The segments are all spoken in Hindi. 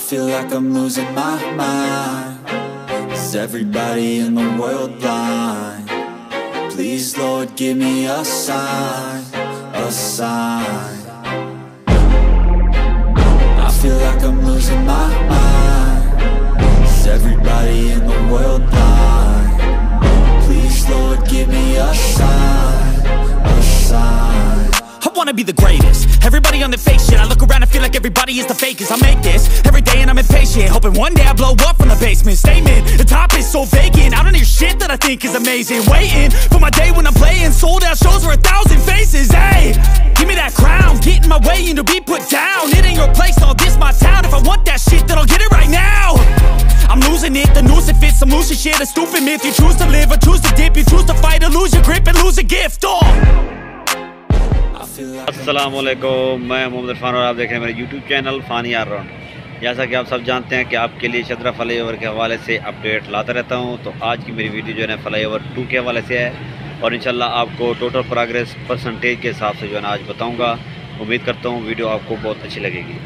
feel like I'm losing my mind. Is everybody in the world blind? Please Lord, give me a sign, a sign. I feel like I'm losing my mind. Is everybody in the world blind? Please Lord, give me a sign, a sign. I wanna be the greatest. Everybody on the fake shit. I look around and feel like everybody is the fakest. I make this every day and I'm impatient, hoping one day I blow up from the basement. Statement, the top is so vacant. I don't hear shit that I think is amazing. Waiting for my day when I'm playing sold out shows for 1,000 faces. Hey, give me that crown, get in my way and to be put down. It ain't your place, all this my town. If I want that shit, then I'll get it right now. I'm losing it, the noose it fits. I'm losing shit, a stupid myth. You choose to live or choose to dip. You choose to fight or lose your grip and lose a gift. अस्सलामुअलैकुम, मैं मोहम्मद इरफान और आप देख रहे हैं मेरे यूट्यूब चैनल फ़ानी आर्रन। जैसा कि आप सब जानते हैं कि आपके लिए शदरा फ्लाईओवर के हवाले से अपडेट लाता रहता हूं, तो आज की मेरी वीडियो जो है ना फ्लाईओवर 2 के हवाले से है और इंशाल्लाह आपको टोटल प्रोग्रेस परसेंटेज के हिसाब से जो है ना आज बताऊंगा। उम्मीद करता हूं वीडियो आपको बहुत अच्छी लगेगी।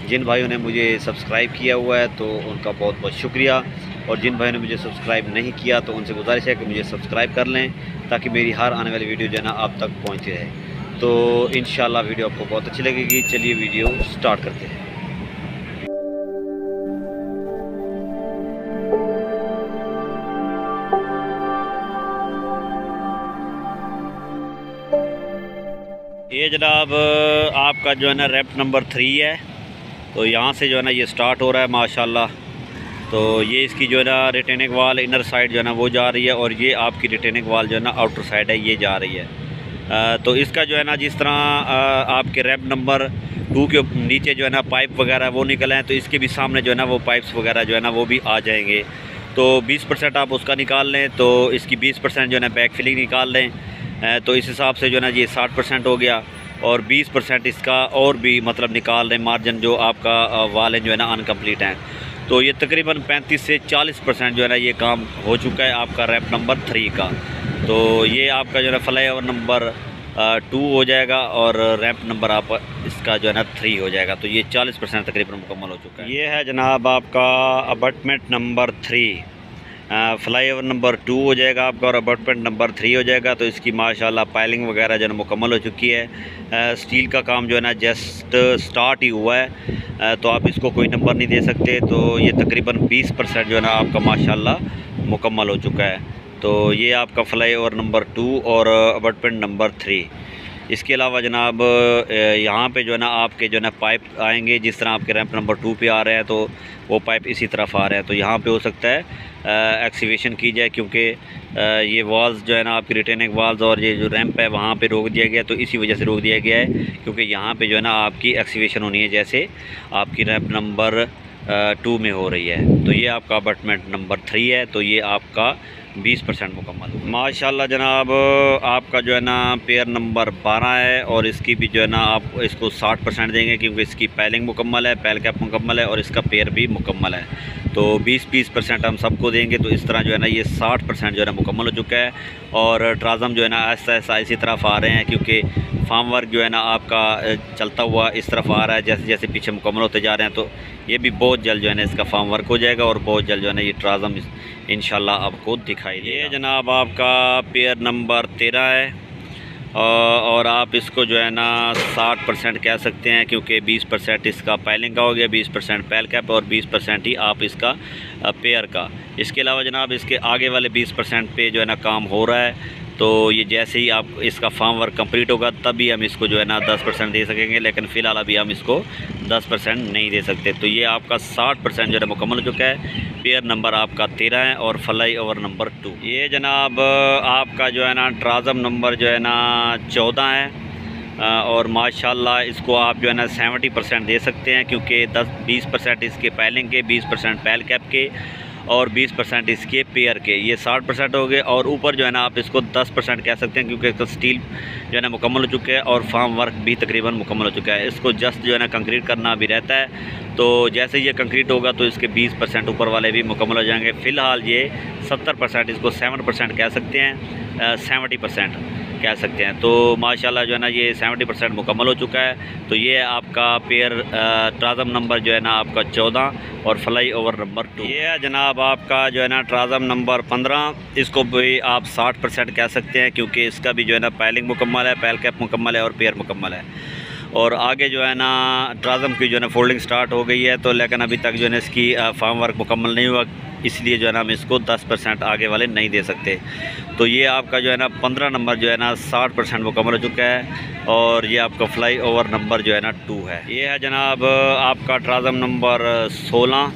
जिन भाइयों ने मुझे सब्सक्राइब किया हुआ है तो उनका बहुत बहुत शुक्रिया, और जिन भाइयों ने मुझे सब्सक्राइब नहीं किया तो उनसे गुजारिश है कि मुझे सब्सक्राइब कर लें ताकि मेरी हर आने वाली वीडियो जो है ना आप तक पहुँचती रहे। तो इंशाल्लाह वीडियो आपको बहुत अच्छी लगेगी। चलिए वीडियो स्टार्ट करते हैं। ये जनाब आपका जो है ना रैप नंबर 3 है, तो यहाँ से जो है ना ये स्टार्ट हो रहा है माशाल्लाह। तो ये इसकी जो है ना रिटेनिंग वाल इनर साइड जो है ना वो जा रही है और ये आपकी रिटेनिंग वाल जो है ना आउटर साइड है, ये जा रही है। तो इसका जो है ना जिस तरह आपके रैप नंबर 2 के नीचे जो है ना पाइप वगैरह वो निकले हैं, तो इसके भी सामने जो है ना वो पाइप्स वगैरह जो है ना वो भी आ जाएंगे। तो 20% आप उसका निकाल लें, तो इसकी 20% जो है ना बैक फिलिंग निकाल लें, तो इस हिसाब से जो है ना ये 60% हो गया। और 20% इसका और भी मतलब निकाल लें मार्जिन जो आपका वाल जो है ना अनकम्प्लीट हैं, तो ये तकरीबन 35 से 40% जो है ना ये काम हो चुका है आपका रैप नंबर 3 का। तो ये आपका जो है फ्लाईओवर नंबर 2 हो जाएगा और रैंप नंबर आप इसका जो है ना 3 हो जाएगा। तो ये 40% तकरीबन मुकम्मल हो चुका है। ये है जनाब आपका अबटमेंट नंबर 3। फ्लाईओवर नंबर 2 हो जाएगा आपका और अबटमेंट नंबर 3 हो जाएगा। तो इसकी माशाल्लाह पाइलिंग वगैरह जो है मुकम्मल हो चुकी है। स्टील का काम जो है ना जस्ट स्टार्ट ही हुआ है, तो आप इसको कोई नंबर नहीं दे सकते। तो ये तकरीबन 20% जो है ना आपका माशाल्लाह मुकम्मल हो चुका है। तो ये आपका फ्लाईओवर नंबर 2 और अबटमेंट नंबर 3। इसके अलावा जनाब यहाँ पे जो है ना आपके जो है ना पाइप आएंगे, जिस तरह आपके रैंप नंबर 2 पे आ रहे हैं तो वो पाइप इसी तरफ आ रहे हैं। तो यहाँ पे हो सकता है एक्सीवेशन की जाए, क्योंकि ये वॉल्स जो है ना आपकी रिटेनिंग वॉल्स और ये जो रैंप है वहाँ पे रोक दिया गया, तो इसी वजह से रोक दिया गया है क्योंकि यहाँ पे जो है ना आपकी एक्सीवेशन होनी है जैसे आपकी रैंप नंबर 2 में हो रही है। तो ये आपका अबटमेंट नंबर 3 है, तो ये आपका 20% मुकम्मल माशाल्लाह जनाब। आपका जो है ना पेयर नंबर 12 है और इसकी भी जो है ना आप इसको 60% देंगे क्योंकि इसकी पैलिंग मुकम्मल है, पैल कैप मुकम्मल है और इसका पेयर भी मुकम्मल है। तो 20% हम सबको देंगे। तो इस तरह जो है ना ये 60% जो है ना मुकम्मल हो चुका है। और ट्राज़म जो है ना ऐसा ऐसा इसी तरफ आ रहे हैं क्योंकि फार्म वर्क जो है ना आपका चलता हुआ इस तरफ आ रहा है, जैसे जैसे पीछे मुकम्मल होते जा रहे हैं। तो ये भी बहुत जल्द जो है ना इसका फार्म वर्क हो जाएगा और बहुत जल्द जो है ना ये ट्राज़म इंशाल्लाह आपको दिखाई देगा। ये जनाब आपका पेयर नंबर 13 है और आप इसको जो है ना 60% कह सकते हैं क्योंकि 20% इसका पैलिंग का हो गया, 20% पैल कैप और 20% ही आप इसका पेयर का। इसके अलावा जनाब इसके आगे वाले 20% पे जो है ना काम हो रहा है। तो ये जैसे ही आप इसका फार्म वर्क कंप्लीट होगा तभी हम इसको जो है ना 10% दे सकेंगे, लेकिन फ़िलहाल अभी हम इसको 10% नहीं दे सकते। तो ये आपका 60% जो है मुकम्मल हो चुका है। पेयर नंबर आपका 13 है और फ्लाईओवर नंबर 2। ये जनाब आपका जो है ना ट्राज़म नंबर जो है ना 14 है और माशाल्लाह इसको आप जो है ना 70% दे सकते हैं क्योंकि 20% इसके पैलिंग के, 20% पैल कैप के और 20% इसके पेयर के, ये 60% हो गए। और ऊपर जो है ना आप इसको 10% कह सकते हैं क्योंकि इसका स्टील जो है ना मुकम्मल हो चुका है और फार्म वर्क भी तकरीबन मुकम्मल हो चुका है। इसको जस्ट जो है ना कंक्रीट करना भी रहता है। तो जैसे ये कंक्रीट होगा तो इसके 20% ऊपर वाले भी मुकम्मल हो जाएंगे। फ़िलहाल ये 70%, इसको 7% कह सकते हैं, 70%। कह सकते हैं। तो माशाल्लाह जो है ना ये 70% मुकम्मल हो चुका है। तो ये आपका पेयर ट्राज़म नंबर जो है ना आपका 14 और फ्लाई ओवर नंबर 2। ये है जनाब आपका जो है ना ट्राज़म नंबर 15। इसको भी आप 60% कह सकते हैं क्योंकि इसका भी जो है ना पैलिंग मुकम्मल है, पैल कैप मुकम्मल है और पेयर मुकम्मल है। और आगे जो है ना ट्राज़म की जो है ना फोल्डिंग स्टार्ट हो गई है, तो लेकिन अभी तक जो है ना इसकी फार्म वर्क मुकम्मल नहीं हुआ, इसलिए जो है ना हम इसको 10% आगे वाले नहीं दे सकते। तो ये आपका जो है ना 15 नंबर जो है ना 60% मुकम्मल हो चुका है और ये आपका फ्लाई ओवर नंबर जो है ना 2 है। ये है जनाब आपका ट्राज़म नंबर 16।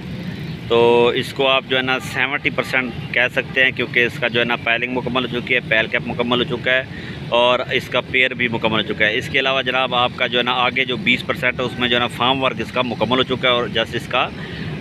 तो इसको आप जो है ना 70% कह सकते हैं क्योंकि इसका जो है ना पैलिंग मुकम्मल हो चुकी है, पैल कैप मुकम्मल हो चुका है और इसका पेयर भी मुकम्मल हो चुका है। इसके अलावा जनाब आपका जो है ना आगे जो 20% है उसमें जो है ना फार्म वर्क इसका मुकम्मल हो चुका है और जस्ट इसका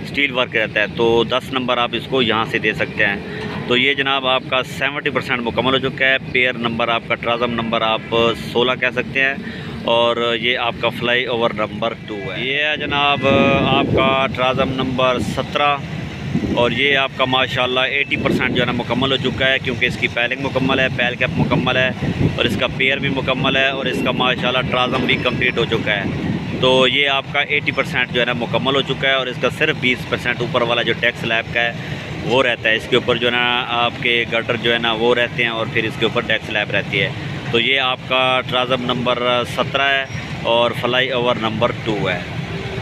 स्टील वर्क रहता है। तो 10 नंबर आप इसको यहाँ से दे सकते हैं। तो ये जनाब आपका 70% मुकम्मल हो चुका है। पेयर नंबर आपका ट्राज़म नंबर आप 16 कह सकते हैं और ये आपका फ्लाई ओवर नंबर 2 है। ये है जनाब आपका ट्राज़म नंबर 17 और ये आपका माशाल्लाह 80% जो है ना मुकम्मल हो चुका है क्योंकि इसकी पैलिंग मुकम्मल है, पैल कैप मुकम्मल है और इसका पेयर भी मुकम्मल है और इसका माशाल्लाह ट्राज़म भी कंप्लीट हो चुका है। तो ये आपका 80% जो है ना मुकम्मल हो चुका है और इसका सिर्फ 20% ऊपर वाला जो टैक्स स्लैब का है वो रहता है। इसके ऊपर जो है ना आपके गटर जो है ना वो रहते हैं और फिर इसके ऊपर टैक्स स्लैब रहती है। तो ये आपका ट्राज़म नंबर 17 है और फ्लाई ओवर नंबर 2 है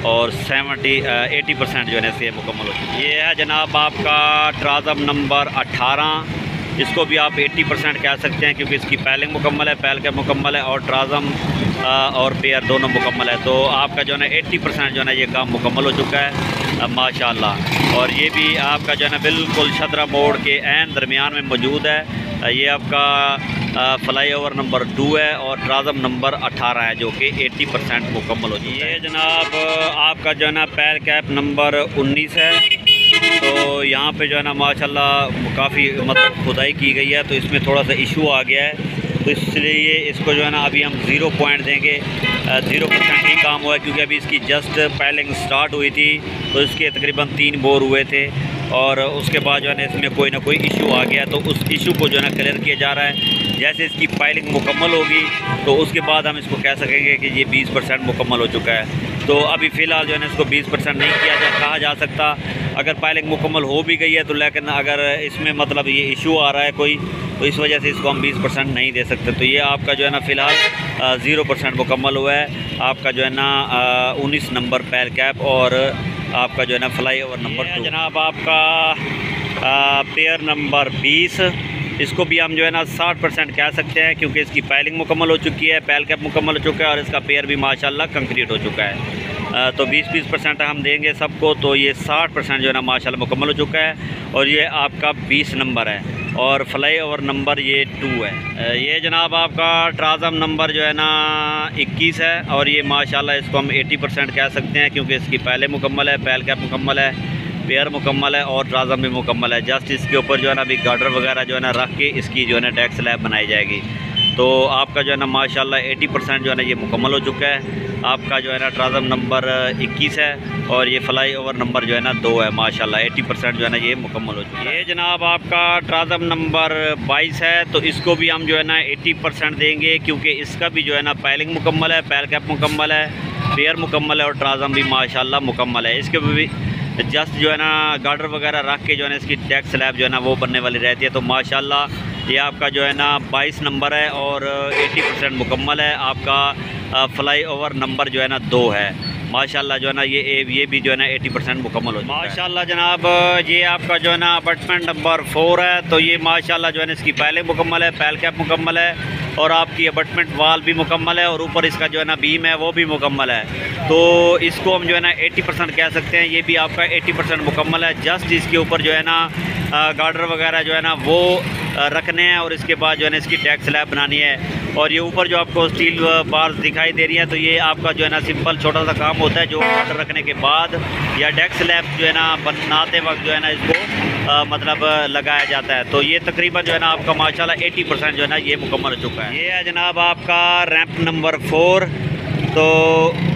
और 80% जो है ना इससे मुकम्मल हो चुकी है। ये है जनाब आपका ट्राज़म नंबर 18। इसको भी आप 80% कह सकते हैं क्योंकि इसकी पैलिंग मुकम्मल है, पैल कैप मुकम्मल है और ट्राज़म और पेयर दोनों मुकम्मल है। तो आपका जो है ना 80% जो है ना ये काम मुकम्मल हो चुका है माशाल्लाह। और ये भी आपका जो है ना बिल्कुल शदरा मोड़ के ऐन दरमियान में मौजूद है। ये आपका फ्लाई ओवर नंबर 2 है और ट्राज़म नंबर 18 है जो कि 80% मुकम्मल हो चुका है। ये जनाब आपका जो है ना पैल कैप नंबर 19 है। तो यहाँ पे जो है ना माशाल्लाह काफ़ी मतलब खुदाई की गई है तो इसमें थोड़ा सा इशू आ गया है, तो इसलिए इसको जो है ना अभी हम 0 पॉइंट देंगे। 0% ही काम हुआ है क्योंकि अभी इसकी जस्ट पैलिंग स्टार्ट हुई थी तो इसके तकरीबन 3 बोर हुए थे और उसके बाद जो है ना इसमें कोई ना कोई इशू आ गया। तो उस इशू को जो है ना क्लियर किया जा रहा है। जैसे इसकी पाइलिंग मुकम्मल होगी तो उसके बाद हम इसको कह सकेंगे कि ये 20% मुकम्मल हो चुका है। तो अभी फ़िलहाल जो है ना इसको 20% नहीं कहा जा सकता। अगर पाइलिंग मुकम्मल हो भी गई है तो लेकिन अगर इसमें मतलब ये इशू आ रहा है कोई, तो इस वजह से इसको हम 20% नहीं दे सकते। तो ये आपका जो है ना फ़िलहाल 0% मुकम्मल हुआ है। आपका जो है ना 19 नंबर पैल कैप और आपका जो है ना फ्लाई ओवर नंबर 2 जनाब आपका पेयर नंबर 20। इसको भी हम जो है ना 60% कह सकते हैं क्योंकि इसकी पैलिंग मुकम्मल हो चुकी है, पैल कैप मुकम्मल हो चुका है और इसका पेयर भी माशाल्लाह कंक्रीट हो चुका है। तो 20% हम देंगे सबको। तो ये 60% जो है ना माशाल्लाह मुकम्मल हो चुका है और ये आपका 20 नंबर है और फ्लाई ओवर नंबर ये 2 है। ये जनाब आपका ट्राज़म नंबर जो है ना 21 है और ये माशाल्लाह इसको हम 80% कह सकते हैं क्योंकि इसकी पहले मुकम्मल है, पैल कैप मुकम्मल है, पेयर मुकम्मल है और ट्राज़म भी मुकम्मल है। जस्ट इसके ऊपर जो है ना अभी गार्डर वगैरह जो है ना रख के इसकी जो है ना डेक स्लैब बनाई जाएगी। तो आपका जो है ना माशाल्लाह 80% जो है ना ये मुकम्मल हो चुका है। आपका जो है ना ट्राज़म नंबर 21 है और ये फ्लाई ओवर नंबर जो है ना 2 है। माशाल्लाह 80% जो है ना ये मुकम्मल हो चुका है। ये जनाब आपका ट्राज़म नंबर 22 है। तो इसको भी हम जो है ना 80% देंगे क्योंकि इसका भी जो है ना पैलिंग मुकम्मल है, पैल कैप मुकम्मल है, पेयर मुकम्मल है और ट्राज़म भी माशाल्लाह मुकम्मल है। इसके भी जस्ट जो है ना गार्डर वगैरह रख के जो है ना इसकी डेक स्लैब जो है ना वो बनने वाली रहती है। तो माशाल्लाह ये आपका जो है ना 22 नंबर है और 80% मुकम्मल है। आपका फ्लाई ओवर नंबर जो है ना 2 है। माशाल्लाह जो है ना ये भी जो है ना 80% मुकम्मल हो चुका है। माशाल्लाह जनाब ये आपका जो है ना अपार्टमेंट नंबर 4 है। तो ये माशाल्लाह जो है ना इसकी पैलिंग मुकम्मल है, पैल कैप मुकम्मल है और आपकी अपार्टमेंट वाल भी मुकम्मल है और ऊपर इसका जो है ना बीम है वो भी मुकम्मल है। तो इसको हम जो है ना 80% कह सकते हैं। ये भी आपका 80% मुकम्मल है। जस्ट इसके ऊपर जो है ना गार्डर वगैरह जो है ना वो रखने हैं और इसके बाद जो है ना इसकी डेक स्लैब बनानी है। और ये ऊपर जो आपको स्टील बार्स दिखाई दे रही है तो ये आपका जो है ना सिंपल छोटा सा काम होता है जो गार्डर रखने के बाद या डेक स्लैब जो है ना बनाते वक्त जो है ना इसको मतलब लगाया जाता है। तो ये तकरीबन जो है ना आपका माशाल्लाह 80% जो है ना ये मुकम्मल हो चुका है। ये है जनाब आपका रैंप नंबर 4। तो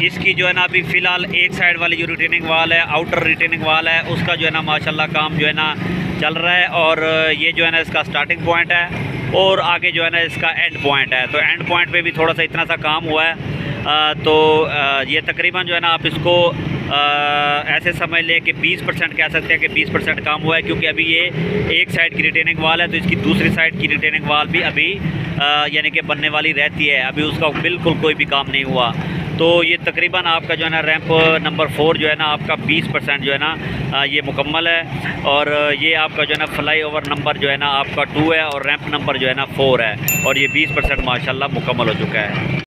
इसकी जो है ना अभी फ़िलहाल एक साइड वाली जो रिटेनिंग वाल है, आउटर रिटेनिंग वाल है, उसका जो है ना माशाल्लाह काम जो है ना चल रहा है और ये जो है ना इसका स्टार्टिंग पॉइंट है और आगे जो है ना इसका एंड पॉइंट है। तो एंड पॉइंट पे भी थोड़ा सा इतना सा काम हुआ है। ये तकरीबन जो है ना आप इसको ऐसे समझ लें कि 20% कह सकते हैं कि 20% काम हुआ है, क्योंकि अभी ये एक साइड की रिटेनिंग वाल है तो इसकी दूसरी साइड की रिटेनिंग वाल भी अभी यानी कि बनने वाली रहती है, अभी उसका बिल्कुल कोई भी काम नहीं हुआ। तो ये तकरीबन आपका जो है ना रैंप नंबर 4 जो है ना आपका 20% जो है ना ये मुकम्मल है, और ये आपका जो है ना फ्लाई ओवर नंबर जो है ना आपका 2 है और रैंप नंबर जो है ना 4 है, और ये 20% माशाल्लाह मुकम्मल हो चुका है।